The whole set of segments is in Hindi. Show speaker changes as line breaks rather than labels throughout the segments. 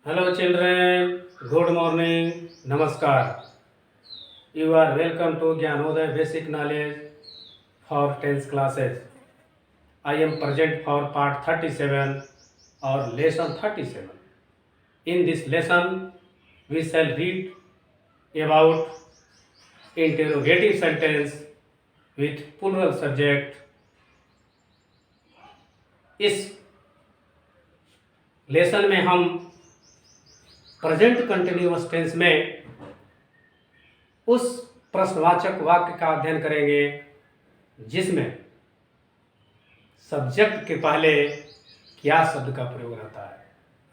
Hello children, good morning, Namaskar. You are welcome to Gyanoday Basic Knowledge for 10th classes. I am present for part 37 or lesson 37. In this lesson, we shall read about interrogative sentence with plural subject. इस लेसन में हम प्रेजेंट कंटिन्यूअस टेंस में उस प्रश्नवाचक वाक्य का अध्ययन करेंगे जिसमें सब्जेक्ट के पहले क्या शब्द का प्रयोग रहता है,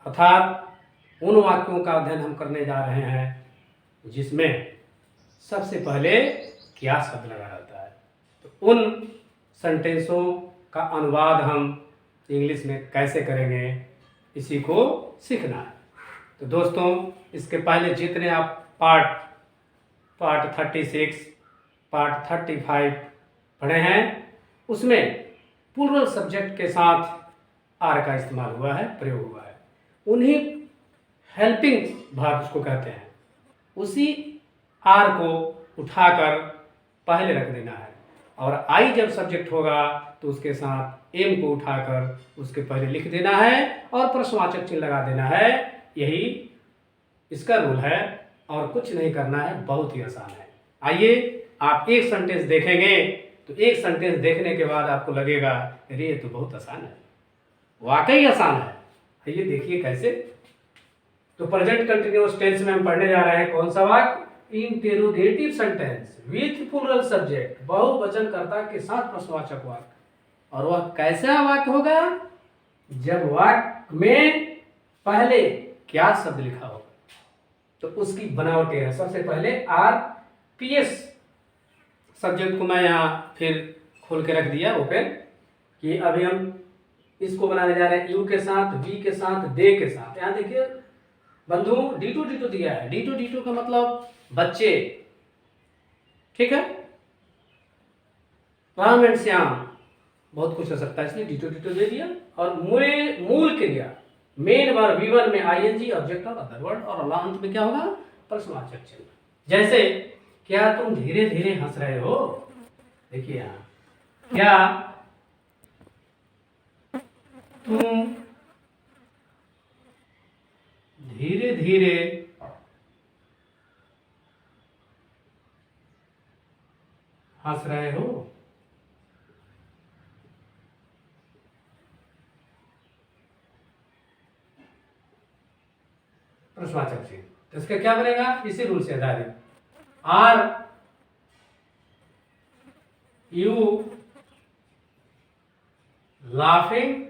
अर्थात उन वाक्यों का अध्ययन हम करने जा रहे हैं जिसमें सबसे पहले क्या शब्द लगा रहता है। तो उन सेंटेंसों का अनुवाद हम इंग्लिश में कैसे करेंगे, इसी को सीखना है। तो दोस्तों, इसके पहले जितने आप पार्ट 36, पार्ट 35 पढ़े हैं उसमें प्लूरल सब्जेक्ट के साथ आर का इस्तेमाल हुआ है, प्रयोग हुआ है। उन्हीं हेल्पिंग वर्ब उसको कहते हैं। उसी आर को उठाकर पहले रख देना है और आई जब सब्जेक्ट होगा तो उसके साथ एम को उठाकर उसके पहले लिख देना है और प्रश्नवाचक चिन्ह लगा देना है। यही इसका रूल है और कुछ नहीं करना है, बहुत ही आसान है। आइए आप एक सेंटेंस देखेंगे तो एक सेंटेंस देखने के बाद आपको लगेगा अरे ये तो बहुत आसान है, वाकई आसान है। आइए देखिए कैसे। तो प्रेजेंट कंटिन्यूअस टेंस में हम पढ़ने जा रहे हैं कौन सा वाक्य, interrogative sentence with plural subject, बहुवचनकर्ता के साथ प्रश्नवाचक वाक्य। और वह कैसा वाक्य होगा जब वाक्य में पहले क्या शब्द लिखा होगा। तो उसकी बनावट है, सबसे पहले आर पी एस सब्जेक्ट को मैं यहाँ फिर खोल के रख दिया ओपन, कि अभी हम इसको बनाने जा रहे हैं यू के साथ, वी के साथ, दे के साथ। यहाँ देखिए बंधु D2 दिया है। D2 का मतलब बच्चे, ठीक है। राम एंड श्याम, बहुत कुछ हो सकता है, इसलिए D2 दे दिया। और मूल क्रिया मेन वर्ब V1 में आईएनजी ऑब्जेक्ट और अदर वर्ड, और अंत में क्या होगा, प्रश्नवाचक चिन्ह। जैसे क्या तुम धीरे धीरे हंस रहे हो, देखिए यहाँ क्या तुम धीरे धीरे हंस रहे हो। प्रश्नवाचक चिन्ह, तो इसका क्या बनेगा, इसी रूल से आधारित, आर यू लाफिंग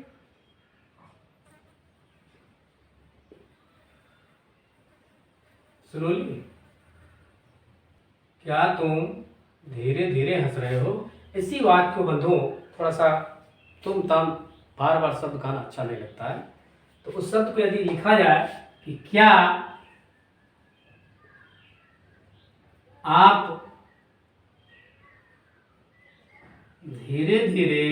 स्लोली, क्या तुम धीरे धीरे हंस रहे हो। इसी वाक्य को बंधु थोड़ा सा तुम तम बार बार शब्द कहना अच्छा नहीं लगता है, तो उस शब्द को यदि लिखा जाए कि क्या आप धीरे धीरे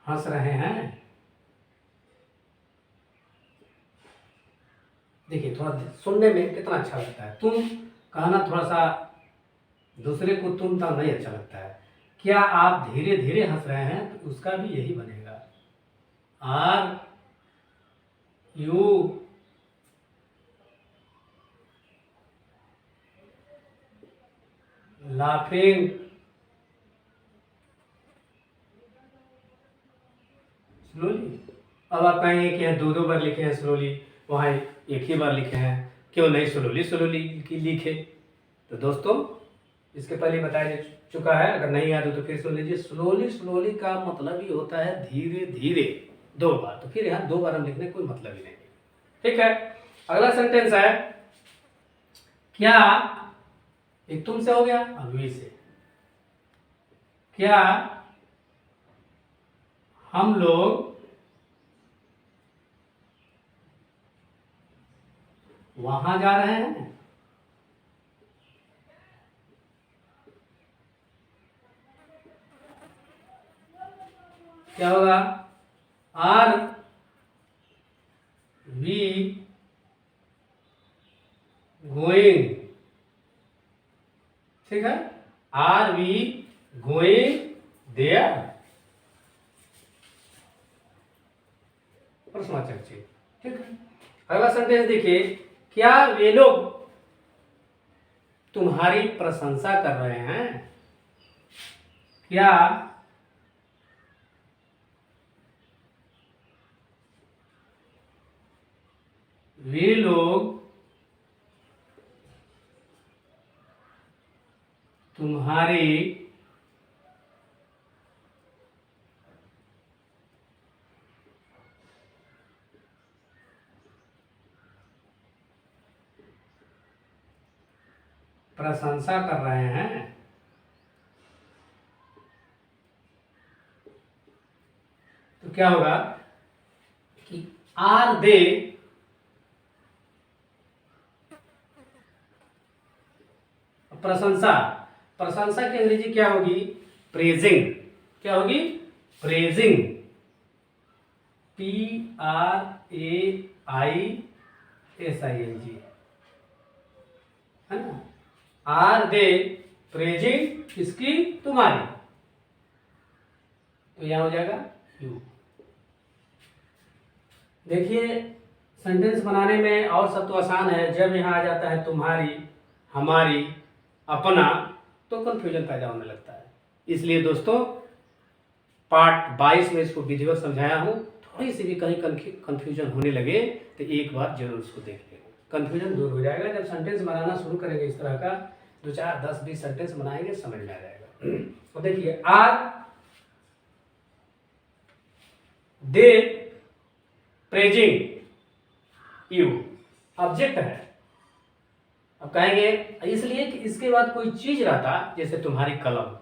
हंस रहे हैं। देखिए थोड़ा सुनने में कितना अच्छा लगता है, तुम कहना थोड़ा सा दूसरे को तुम तम नहीं अच्छा लगता है। क्या आप धीरे धीरे हंस रहे हैं, तो उसका भी यही बनेगा, आर यू लाफिंग स्लोली। अब आप कहेंगे कि दो दो बार लिखे हैं स्लोली, वहाँ एक ही बार लिखे हैं, क्यों नहीं स्लोली स्लोली लिखे। तो दोस्तों इसके पहले बताया जा चुका है, अगर नहीं याद हो तो फिर सुन लीजिए। स्लोली स्लोली का मतलब ही होता है धीरे धीरे, दो बार। तो फिर यहाँ दो बार हम लिखने कोई मतलब ही नहीं, ठीक है। अगला सेंटेंस है, क्या, एक तुम से हो गया, अब वी से, क्या हम लोग वहां जा रहे हैं। क्या होगा? आर वी गोइंग, ठीक है, आर वी गोइंग देयर, प्रश्नवाचक चिन्ह, ठीक है। अगला सेंटेंस देखिए, क्या वे लोग तुम्हारी प्रशंसा कर रहे हैं? क्या वे लोग तुम्हारी प्रशंसा कर रहे हैं? तो क्या होगा कि आर दे प्रशंसा, प्रशंसा की अंग्रेजी क्या होगी? प्रेजिंग, क्या होगी? प्रेजिंग, PRAISING, है ना। आर दे प्रेजिंग किसकी? तुम्हारी, तो यहां हो जाएगा यू। देखिए सेंटेंस बनाने में और सब तो आसान है, जब यहाँ आ जाता है तुम्हारी, हमारी, अपना, तो कंफ्यूजन पैदा होने लगता है। इसलिए दोस्तों पार्ट 22 में इसको विधिवत समझाया हूँ। थोड़ी सी भी कहीं कंफ्यूजन होने लगे तो एक बार जरूर उसको देख लेना, कंफ्यूजन दूर हो जाएगा। जब सेंटेंस बनाना शुरू करेंगे इस तरह का 2 4 10 20 सेंटेंस बनाएंगे, समझ में आ जाएगा। तो देखिए, are they praising you, object है। अब कहेंगे इसलिए कि इसके बाद कोई चीज रहता, जैसे तुम्हारी कलम,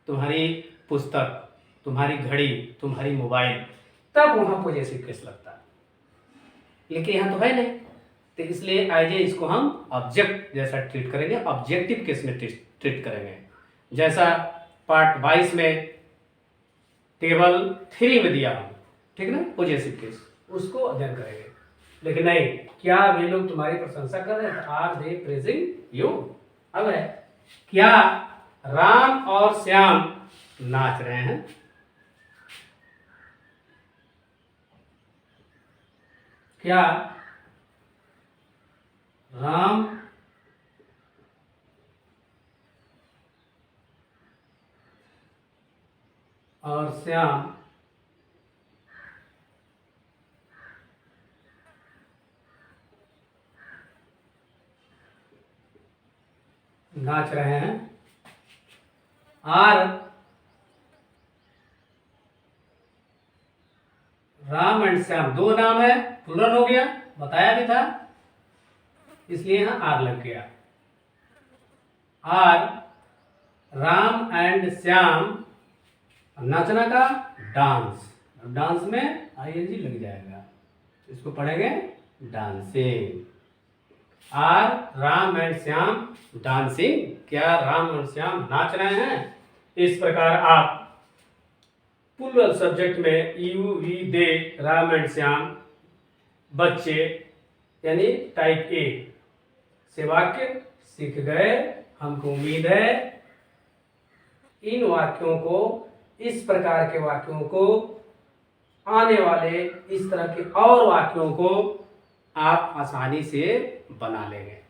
तुम्हारी पुस्तक, तुम्हारी घड़ी, तुम्हारी मोबाइल, तब वहां पॉजेसिव केस लगता है, लेकिन यहां तो है नहीं। तो इसलिए एज ए इसको हम ऑब्जेक्ट जैसा ट्रीट करेंगे, ऑब्जेक्टिव केस में ट्रीट करेंगे। जैसा पार्ट 22 में टेबल 3 में दिया हूं, ठीक ना, पॉजेसिव केस, उसको अध्ययन करेंगे। लेकिन नहीं, क्या वे लोग तुम्हारी प्रशंसा कर रहे हैं? Are they praising you. अब है, क्या राम और श्याम नाच रहे हैं? क्या राम और श्याम नाच रहे हैं? आर राम एंड श्याम, दो नाम है, प्लूरल हो गया, बताया भी था, इसलिए यहां आर लग गया। आर राम एंड श्याम, नाचना का डांस, डांस में आईएनजी लग जाएगा, इसको पढ़ेंगे dancing. Are Ram and Shyam dancing, क्या राम और श्याम नाच रहे हैं? इस प्रकार आप प्लूरल सब्जेक्ट में you we they Ram and Shyam बच्चे यानी टाइप ए से वाक्य सीख गए। हमको उम्मीद है इन वाक्यों को, इस प्रकार के वाक्यों को, आने वाले इस तरह के और वाक्यों को आप आसानी से बना लेंगे।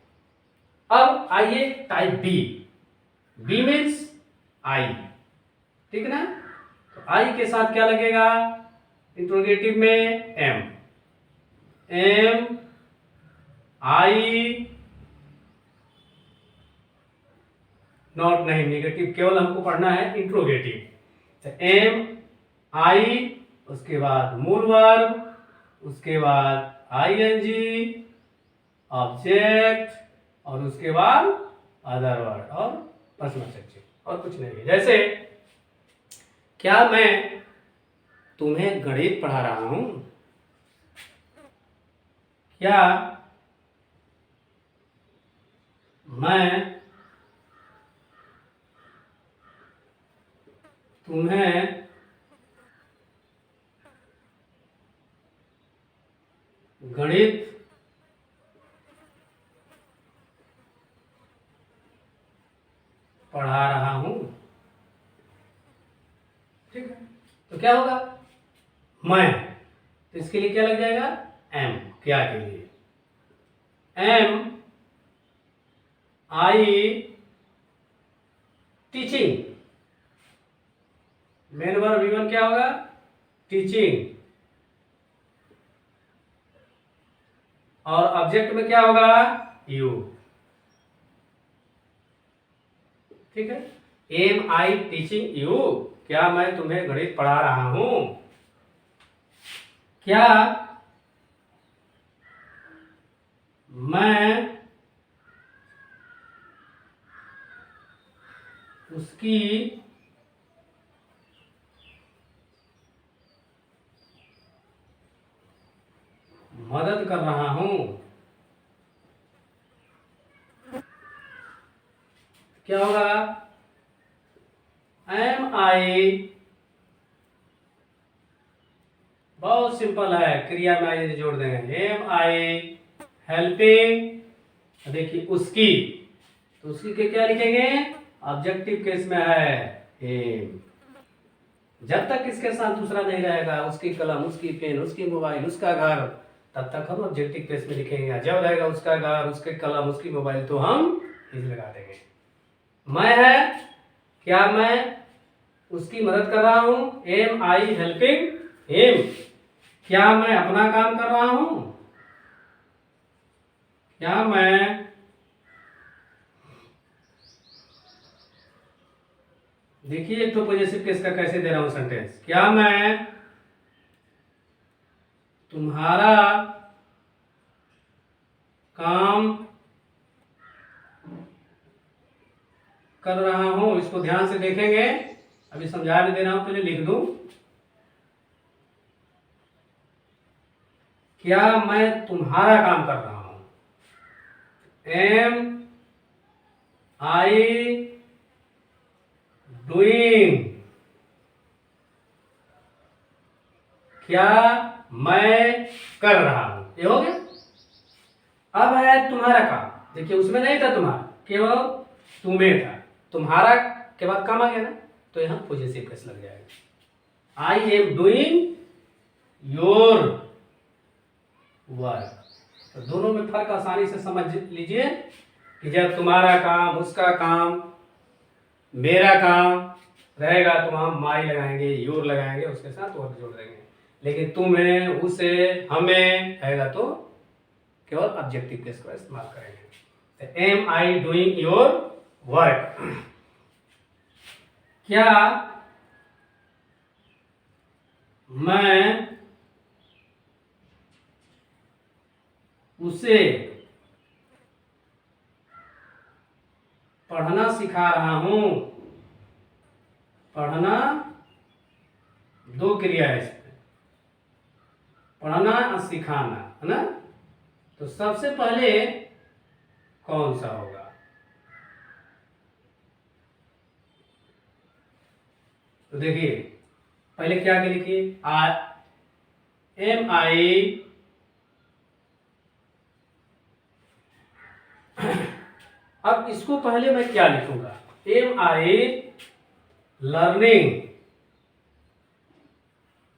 अब आइए type B, B means I, ठीक ना। तो आई के साथ क्या लगेगा? इंट्रोगेटिव में एम, एम आई, नॉट नहीं, नेगेटिव, केवल हमको पढ़ना है इंट्रोगेटिव। तो एम आई, उसके बाद मूल वर्ब, उसके बाद आईएनजी, ऑब्जेक्ट, और उसके बाद अदर वर्ड और प्रश्नवाचक चिन्ह, और कुछ नहीं है। जैसे क्या मैं तुम्हें गणित पढ़ा रहा हूं? क्या मैं तुम्हें तो क्या होगा, मैं, तो इसके लिए क्या लग जाएगा, एम, क्या के लिए, am I teaching, main verb V1 क्या होगा, टीचिंग, और ऑब्जेक्ट में क्या होगा, यू। ठीक है, एम आई टीचिंग यू, क्या मैं तुम्हें गणित पढ़ा रहा हूं, क्या मैं उसकी मदद कर रहा हूं, क्या होगा, एम आई, बहुत सिंपल है, क्रिया में आई जोड़ देंगे, एम आई हेल्पिंग, देखिए उसकी, तो उसकी के क्या लिखेंगे, ऑब्जेक्टिव केस में है एम, जब तक इसके साथ दूसरा नहीं रहेगा, उसकी कलम, उसकी पेन, उसकी मोबाइल, उसका घर, तब तक हम ऑब्जेक्टिव केस में लिखेंगे, जब रहेगा उसका घर, उसके कलम, उसकी मोबाइल, तो हम इज लगा देंगे। मैं है, क्या मैं उसकी मदद कर रहा हूं, एम आई हेल्पिंग हिम, क्या मैं अपना काम कर रहा हूं, क्या मैं देखिए एक तो पॉजिटिव केस का कैसे दे रहा हूं सेंटेंस, क्या मैं तुम्हारा काम कर रहा हूं, इसको ध्यान से देखेंगे, अभी समझा भी दे रहा हूं, पहले लिख दूं, क्या मैं तुम्हारा काम कर रहा हूं, एम आई डूइंग, क्या मैं कर रहा हूं, ये हो गया। अब है तुम्हारा काम, देखिए उसमें नहीं था तुम्हारा, केवल तुम्हें था, तुम्हारा के बाद काम आ गया ना, तो यहां पॉजिटिव केस लग जाएगा, I am doing your work, तो दोनों में फर्क आसानी से समझ लीजिए कि जब तुम्हारा काम, उसका काम, मेरा काम रहेगा तो हम माई लगाएंगे, योर लगाएंगे, उसके साथ वर्क जोड़ देंगे, लेकिन तुम्हें, उसे, हमें रहेगा तो केवल ऑब्जेक्टिव केस का इस्तेमाल करेंगे। Am I doing your work, क्या मैं उसे पढ़ना सिखा रहा हूं, पढ़ना दो क्रिया है इसमें, पढ़ना और सिखाना, है ना, तो सबसे पहले कौन सा होगा, तो देखिए पहले क्या के लिखिए, एम आई, अब इसको पहले मैं क्या लिखूंगा, एम आई लर्निंग,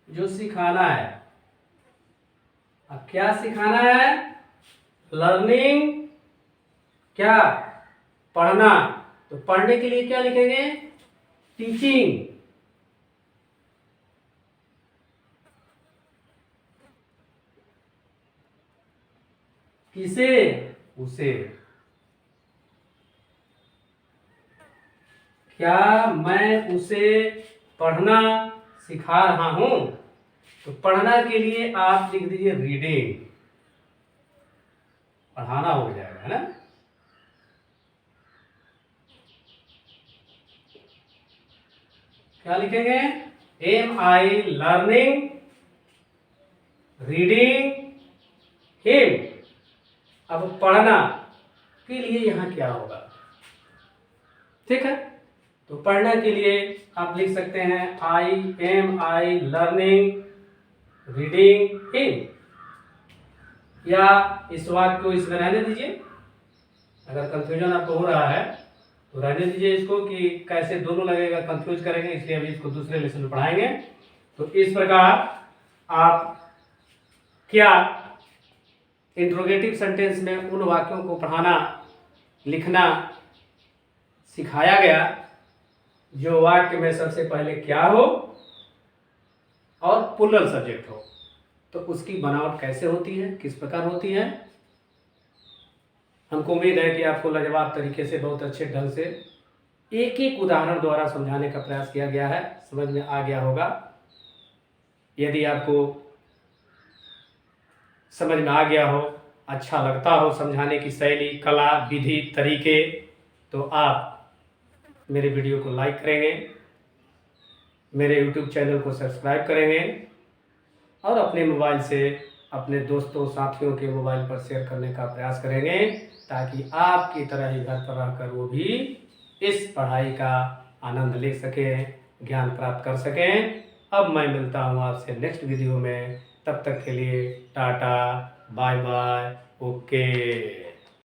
जो सिखाना है, अब क्या सिखाना है, लर्निंग, क्या, पढ़ना, तो पढ़ने के लिए क्या लिखेंगे, टीचिंग, किसे, उसे, क्या मैं उसे पढ़ना सिखा रहा हूं, तो पढ़ना के लिए आप लिख दीजिए रीडिंग, पढ़ाना हो जाएगा, है ना, क्या लिखेंगे, am I learning reading him, अब पढ़ना के लिए यहां क्या होगा, ठीक है, तो पढ़ने के लिए आप लिख सकते हैं I am I learning reading him, या इस वाक्य को इसमें रहने दीजिए, अगर कंफ्यूजन आपको हो रहा है तो रहने दीजिए इसको, कि कैसे दोनों लगेगा कंफ्यूज करेंगे, इसलिए अभी इसको दूसरे लेसन में पढ़ाएंगे। तो इस प्रकार आप क्या इंट्रोगेटिव सेंटेंस में उन वाक्यों को पढ़ाना लिखना सिखाया गया जो वाक्य में सबसे पहले क्या हो और प्लूरल सब्जेक्ट हो। तो उसकी बनावट कैसे होती है, किस प्रकार होती है। हमको उम्मीद है कि आपको लाजवाब तरीके से, बहुत अच्छे ढंग से एक एक उदाहरण द्वारा समझाने का प्रयास किया गया है, समझ में आ गया होगा। यदि आपको समझ में आ गया हो, अच्छा लगता हो समझाने की शैली, कला, विधि, तरीके, तो आप मेरे वीडियो को लाइक करेंगे, मेरे YouTube चैनल को सब्सक्राइब करेंगे और अपने मोबाइल से अपने दोस्तों साथियों के मोबाइल पर शेयर करने का प्रयास करेंगे, ताकि आपकी तरह ही घर पर रहकर वो भी इस पढ़ाई का आनंद ले सकें, ज्ञान प्राप्त कर सकें। अब मैं मिलता हूँ आपसे नेक्स्ट वीडियो में, तब तक के लिए टाटा, बाय बाय, ओके।